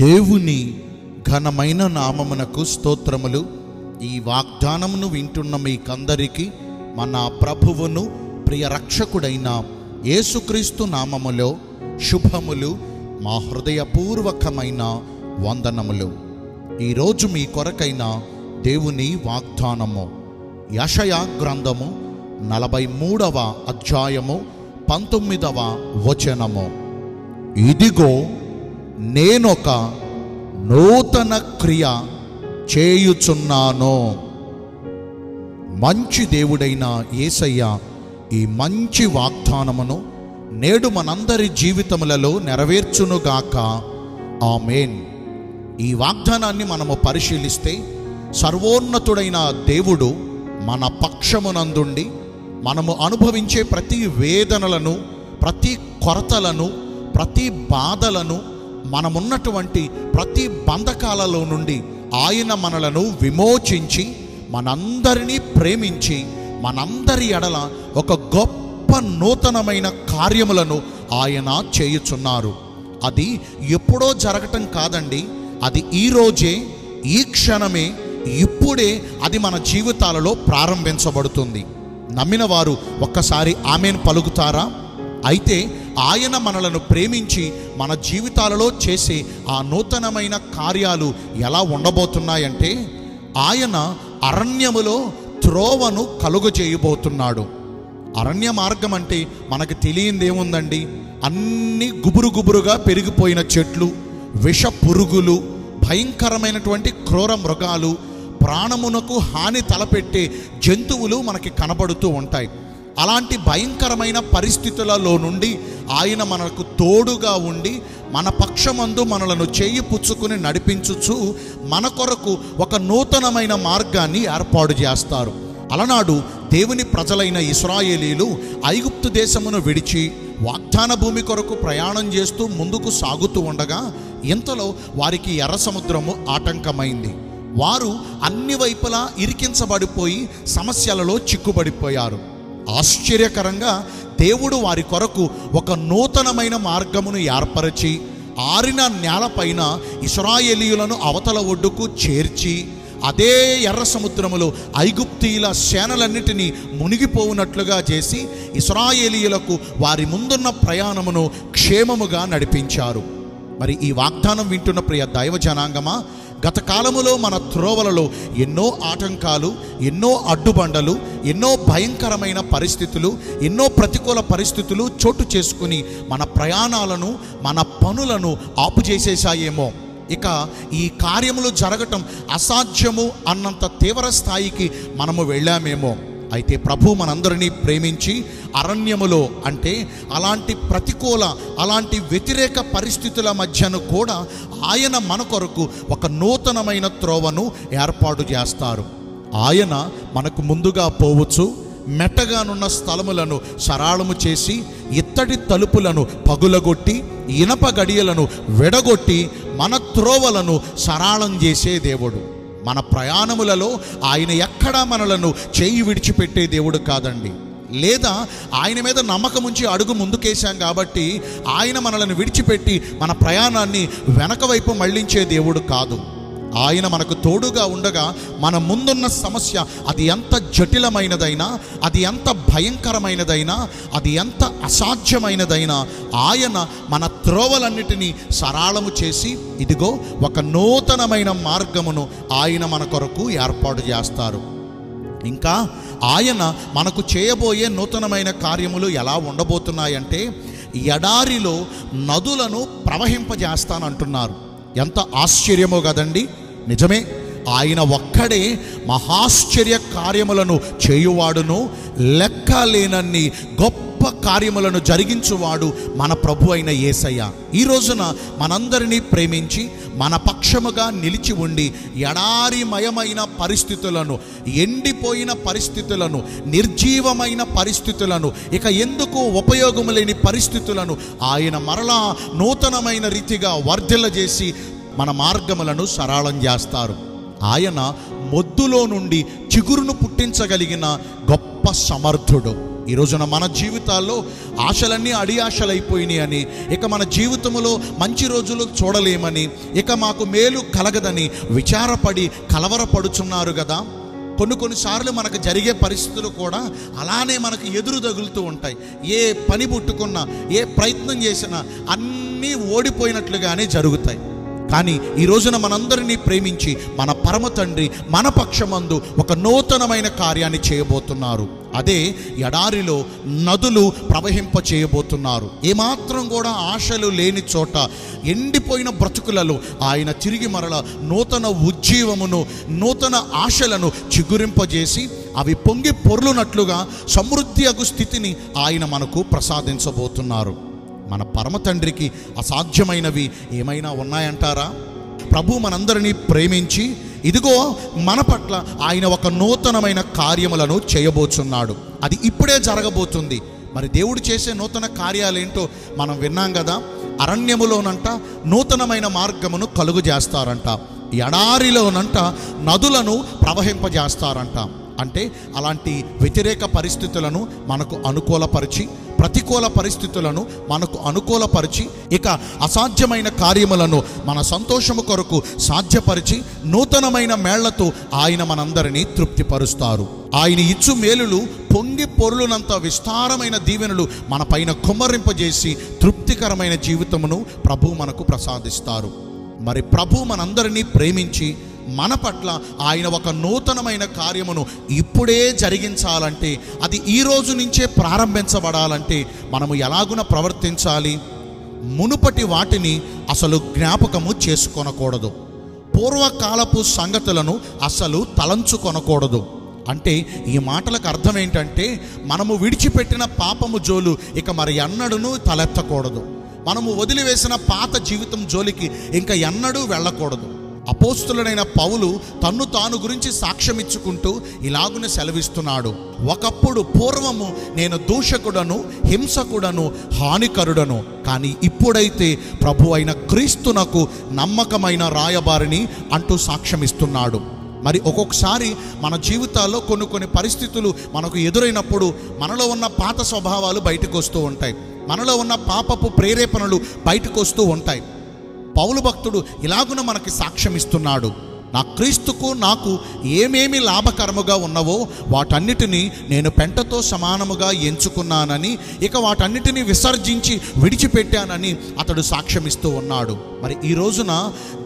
దేవుని ఘనమైన నామమునకు స్తోత్రములు. ఈ వాగ్దానమును వింటున్న మీకందరికీ మన ప్రభువును ప్రియ రక్షకుడైన యేసుక్రీస్తు నామములో శుభములు, మా హృదయపూర్వకమైన వందనములు. ఈరోజు మీ కొరకైన దేవుని వాగ్దానము యెషయా గ్రంథము 43వ అధ్యాయము 19వ వచనము. ఇదిగో నేనొక నూతన క్రియ చేయుచున్నాను. మంచి దేవుడైన యేసయ్య ఈ మంచి వాగ్దానమును నేడు మనందరి జీవితములలో నెరవేర్చునుగాక. ఆమేన్. ఈ వాగ్దానాన్ని మనము పరిశీలిస్తే సర్వోన్నతుడైన దేవుడు మన పక్షమునందుండి మనము అనుభవించే ప్రతి వేదనలను, ప్రతి కొరతలను, ప్రతి బాధలను, మనమున్నటువంటి ప్రతి బంధకాలలో నుండి ఆయన మనలను విమోచించి మనందరినీ ప్రేమించి మనందరి ఎడల ఒక గొప్ప నూతనమైన కార్యములను ఆయన చేయుచున్నారు. అది ఎప్పుడో జరగటం కాదండి, అది ఈరోజే, ఈ క్షణమే, ఇప్పుడే అది మన జీవితాలలో ప్రారంభించబడుతుంది. నమ్మిన వారు ఒక్కసారి ఆమేన్ పలుకుతారా? అయితే ఆయన మనలను ప్రేమించి మన జీవితాలలో చేసే ఆ నూతనమైన కార్యాలు ఎలా ఉండబోతున్నాయంటే, ఆయన అరణ్యములో త్రోవను కలుగజేయబోతున్నాడు. అరణ్య మార్గం అంటే మనకు తెలియందేముందండి? అన్ని గుబురుగా పెరిగిపోయిన చెట్లు, విష పురుగులు, భయంకరమైనటువంటి క్రూర మృగాలు, ప్రాణమునకు హాని తలపెట్టే జంతువులు మనకి కనబడుతూ ఉంటాయి. అలాంటి భయంకరమైన పరిస్థితులలో నుండి ఆయన మనకు తోడుగా ఉండి మన పక్షమందు మనలను చేయి పుచ్చుకుని నడిపించుచు మన కొరకు ఒక నూతనమైన మార్గాన్ని ఏర్పాటు చేస్తారు. అలనాడు దేవుని ప్రజలైన ఇశ్రాయేలీలు ఐగుప్తు దేశమును విడిచి వాగ్దాన భూమి కొరకు ప్రయాణం చేస్తూ ముందుకు సాగుతూ ఉండగా ఇంతలో వారికి ఎర్ర సముద్రము ఆటంకమైంది. వారు అన్ని వైపులా ఇరికించబడిపోయి సమస్యలలో చిక్కుబడిపోయారు. ఆశ్చర్యకరంగా దేవుడు వారి కొరకు ఒక నూతనమైన మార్గమును ఏర్పరిచి ఆరిన నేలపైన ఇశ్రాయేలీయులను అవతల ఒడ్డుకు చేర్చి అదే ఎర్ర సముద్రములో ఐగుప్తీయుల సేనలన్నిటినీ మునిగిపోవునట్లుగా చేసి ఇశ్రాయేలీయులకు వారి ముందున్న ప్రయాణమును క్షేమముగా నడిపించారు. మరి ఈ వాగ్దానం వింటున్న ప్రియ దైవ జనాంగమా, గత కాలములో మన త్రోవలలో ఎన్నో ఆటంకాలు, ఎన్నో అడ్డుబండలు, ఎన్నో భయంకరమైన పరిస్థితులు, ఎన్నో ప్రతికూల పరిస్థితులు చోటు చేసుకుని మన ప్రయాణాలను, మన పనులను ఆపుచేసేసాయేమో. ఇక ఈ కార్యములు జరగటం అసాధ్యము అన్నంత తీవ్ర స్థాయికి మనము వెళ్ళామేమో. అయితే ప్రభు మనందరినీ ప్రేమించి అరణ్యములో అంటే అలాంటి ప్రతికూల, అలాంటి వ్యతిరేక పరిస్థితుల మధ్యను కూడా ఆయన మన కొరకు ఒక నూతనమైన త్రోవను ఏర్పాటు చేస్తారు. ఆయన మనకు ముందుగా పోవచ్చు, మెట్టగానున్న స్థలములను సరాళము చేసి ఇత్తడి తలుపులను పగులగొట్టి ఇనప గడియలను విడగొట్టి మన త్రోవలను సరాళం చేసే దేవుడు. మన ప్రయాణములలో ఆయన ఎక్కడా మనలను చేయి విడిచిపెట్టే దేవుడు కాదండి. లేదా ఆయన మీద నమ్మకం ఉంచి అడుగు ముందుకేశాం కాబట్టి ఆయన మనలను విడిచిపెట్టి మన ప్రయాణాన్ని వెనక వైపు మళ్లించే దేవుడు కాదు. ఆయన మనకు తోడుగా ఉండగా మన ముందున్న సమస్య అది ఎంత జటిలమైనదైనా, అది ఎంత భయంకరమైనదైనా, అది ఎంత అసాధ్యమైనదైనా ఆయన మన త్రోవలన్నిటినీ సరాళము చేసి ఇదిగో ఒక నూతనమైన మార్గమును ఆయన మన కొరకు ఏర్పాటు చేస్తారు. ఇంకా ఆయన మనకు చేయబోయే నూతనమైన కార్యములు ఎలా ఉండబోతున్నాయంటే, ఎడారిలో నదులను ప్రవహింపజేస్తానంటున్నారు. ఎంత ఆశ్చర్యమో కదండి. నిజమే, ఆయన ఒక్కడే మహాశ్చర్య కార్యములను చేయువాడును, లెక్కలేనన్ని గొప్ప కార్యములను జరిగించువాడు మన ప్రభు అయిన యేసయ్య. ఈ రోజున మనందరినీ ప్రేమించి మన పక్షముగా నిలిచి ఉండి ఎడారిమయమైన పరిస్థితులను, ఎండిపోయిన పరిస్థితులను, నిర్జీవమైన పరిస్థితులను, ఇక ఎందుకు ఉపయోగము లేని పరిస్థితులను ఆయన మరలా నూతనమైన రీతిగా వర్ధిల్లజేసి మన మార్గములను సరళం చేస్తారు. ఆయన మొద్దులో నుండి చిగురును పుట్టించగలిగిన గొప్ప సమర్థుడు. ఈ రోజున మన జీవితాల్లో ఆశలన్నీ అడియాశలైపోయినాయి అని, ఇక మన జీవితంలో మంచి రోజులు చూడలేమని, ఇక మాకు మేలు కలగదని విచారపడి కలవరపడుచున్నారు కదా. కొన్నిసార్లు మనకు జరిగే పరిస్థితులు కూడా అలానే మనకు ఎదురు తగులుతూ ఉంటాయి. ఏ పని పుట్టుకున్నా, ఏ ప్రయత్నం చేసినా అన్నీ ఓడిపోయినట్లుగానే జరుగుతాయి. కానీ ఈ రోజున మనందరినీ ప్రేమించి మన పరమ తండ్రి మన పక్షమందు ఒక నూతనమైన కార్యాన్ని చేయబోతున్నారు. అదే ఎడారిలో నదులు ప్రవహింప చేయబోతున్నారు. ఏమాత్రం కూడా ఆశలు లేని చోట, ఎండిపోయిన బ్రతుకులలో ఆయన తిరిగి మరల నూతన ఉజ్జీవమును, నూతన ఆశలను చిగురింపజేసి అవి పొంగి పొర్లునట్లుగా సమృద్ధి అగు స్థితిని ఆయన మనకు ప్రసాదించబోతున్నారు. మన పరమ తండ్రికి అసాధ్యమైనవి ఏమైనా ఉన్నాయంటారా? ప్రభు మనందరినీ ప్రేమించి ఇదిగో మన పట్ల ఆయన ఒక నూతనమైన కార్యములను చేయబోతున్నాడు. అది ఇప్పుడే జరగబోతుంది. మరి దేవుడు చేసే నూతన కార్యాలేంటో మనం విన్నాం కదా. అరణ్యములోనంట నూతనమైన మార్గమును కలుగు చేస్తారంట, ఎడారిలోనంట నదులను ప్రవహింపజేస్తారంట. అంటే అలాంటి వ్యతిరేక పరిస్థితులను మనకు అనుకూలపరిచి, ప్రతికూల పరిస్థితులను మనకు అనుకూలపరిచి, ఇక అసాధ్యమైన కార్యములను మన సంతోషము కొరకు సాధ్యపరిచి, నూతనమైన మేళ్లతో ఆయన మనందరినీ తృప్తిపరుస్తారు. ఆయన ఇచ్చు మేలులు పొంగి పొర్లునంత విస్తారమైన దీవెనలు మన పైన కుమ్మరింపజేసి తృప్తికరమైన జీవితమును ప్రభు మనకు ప్రసాదిస్తారు. మరి ప్రభు మనందరినీ ప్రేమించి మన పట్ల ఆయన ఒక నూతనమైన కార్యమును ఇప్పుడే జరిగించాలంటే, అది ఈ రోజు నుంచే ప్రారంభించబడాలంటే మనము ఎలాగున ప్రవర్తించాలి? మునుపటి వాటిని అసలు జ్ఞాపకము చేసుకొనకూడదు. పూర్వకాలపు సంగతులను అసలు తలంచుకొనకూడదు. అంటే ఈ మాటలకు అర్థం ఏంటంటే, మనము విడిచిపెట్టిన పాపము జోలు ఇక మరి ఎన్నడూను తలెత్తకూడదు. మనము వదిలివేసిన పాత జీవితం జోలికి ఇంకా ఎన్నడూ వెళ్ళకూడదు. అపోస్తులుడైన పౌలు తన్ను తాను గురించి సాక్ష్యమిచ్చుకుంటూ ఇలాగున సెలవిస్తున్నాడు. ఒకప్పుడు పూర్వము నేను దూషకుడను, హింసకుడను, హానికరుడను, కానీ ఇప్పుడైతే ప్రభు అయిన క్రీస్తునకు నమ్మకమైన రాయబారిని అంటూ సాక్ష్యమిస్తున్నాడు. మరి ఒక్కొక్కసారి మన జీవితాల్లో కొన్ని పరిస్థితులు మనకు ఎదురైనప్పుడు మనలో ఉన్న పాత స్వభావాలు బయటకు వస్తూ ఉంటాయి, మనలో ఉన్న పాపపు ప్రేరేపణలు బయటకు వస్తూ ఉంటాయి. పౌలు భక్తుడు ఇలాగున మనకి సాక్ష్యం ఇస్తున్నాడు. నా క్రీస్తుకు నాకు ఏమేమి లాభకరముగా ఉన్నవో వాటన్నిటినీ నేను పెంటతో సమానముగా ఎంచుకున్నానని, ఇక వాటన్నిటినీ విసర్జించి విడిచిపెట్టానని అతడు సాక్ష్యమిస్తూ ఉన్నాడు. మరి ఈ రోజున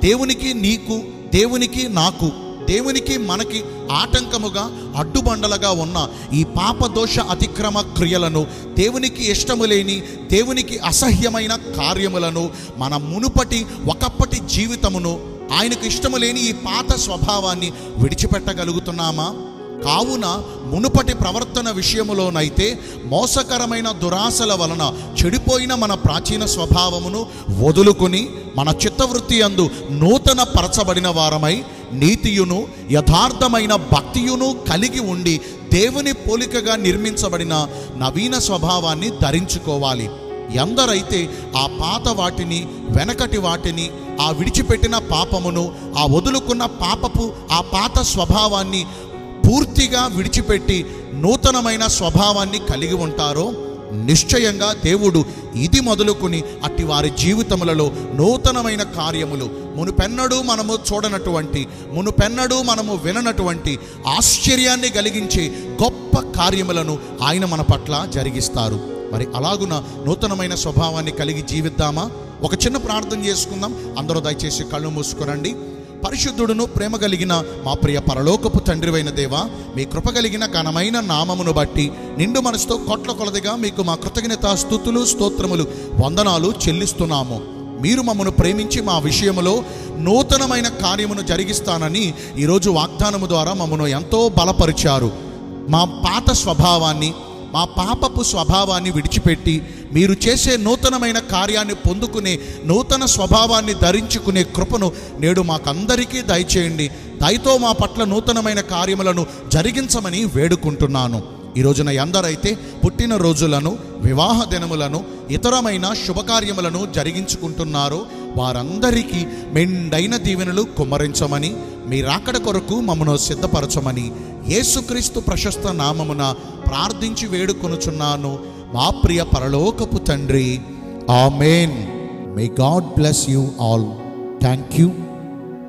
దేవునికి నీకు, దేవునికి నాకు, దేవునికి మనకి ఆటంకముగా అడ్డుబండలుగా ఉన్న ఈ పాపదోష అతిక్రమ క్రియలను, దేవునికి ఇష్టము లేని, దేవునికి అసహ్యమైన కార్యములను, మన మునుపటి ఒకప్పటి జీవితమును, ఆయనకు ఇష్టము లేని ఈ పాత స్వభావాన్ని విడిచిపెట్టగలుగుతున్నామా? కావున మునుపటి ప్రవర్తన విషయములోనైతే మోసకరమైన దురాశల వలన చెడిపోయిన మన ప్రాచీన స్వభావమును వదులుకొని మన చిత్తవృత్తి యందు నూతన పరచబడిన వారమై నీతియును యథార్థమైన భక్తియును కలిగి ఉండి దేవుని పోలికగా నిర్మించబడిన నవీన స్వభావాన్ని ధరించుకోవాలి. ఎందరైతే ఆ పాత వాటిని, వెనకటి వాటిని, ఆ విడిచిపెట్టిన పాపమును, ఆ వదులుకున్న ఆ పాత స్వభావాన్ని పూర్తిగా విడిచిపెట్టి నూతనమైన స్వభావాన్ని కలిగి ఉంటారో, నిశ్చయంగా దేవుడు ఇది మొదలుకొని అట్టి వారి జీవితములలో నూతనమైన కార్యములు, మునుపెన్నడూ మనము చూడనటువంటి, మునుపెన్నడూ మనము విననటువంటి ఆశ్చర్యాన్ని కలిగించే గొప్ప కార్యములను ఆయన మన పట్ల జరిగిస్తారు. మరి అలాగున నూతనమైన స్వభావాన్ని కలిగి జీవిద్దామా? ఒక చిన్న ప్రార్థన చేసుకుందాం. అందరూ దయచేసి కళ్ళు మూసుకురండి. పరిశుద్ధుడును ప్రేమ కలిగిన మా ప్రియ పరలోకపు తండ్రివైన దేవా, మీ కృప కలిగిన ఘనమైన నామమును బట్టి నిండు మనసుతో కొట్ల కొలదిగా మీకు మా కృతజ్ఞత స్తుతులు, స్తోత్రములు, వందనాలు చెల్లిస్తున్నాము. మీరు మమ్మను ప్రేమించి మా విషయములో నూతనమైన కార్యమును జరిగిస్తానని ఈరోజు వాగ్దానము ద్వారా మమ్మను ఎంతో బలపరిచారు. మా పాత స్వభావాన్ని, మా పాపపు స్వభావాన్ని విడిచిపెట్టి మీరు చేసే నూతనమైన కార్యాన్ని పొందుకునే, నూతన స్వభావాన్ని ధరించుకునే కృపను నేడు మాకందరికీ దయచేయండి. దయతో మా పట్ల నూతనమైన కార్యములను జరిగించమని వేడుకుంటున్నాను. ఈ రోజున ఎందరైతే పుట్టిన రోజులను, వివాహ దినములను, ఇతరమైన శుభకార్యములను జరిగించుకుంటున్నారో వారందరికీ మెండైన దీవెనలు కుమ్మరించమని, మీ రాకడ కొరకు మమ్మను సిద్ధపరచమని యేసుక్రీస్తు ప్రశస్త నామమున ప్రార్థించి వేడుకొనుచున్నాను మా ప్రియ పరలోకపు తండ్రి. ఆమేన్. May God bless you all. Thank you.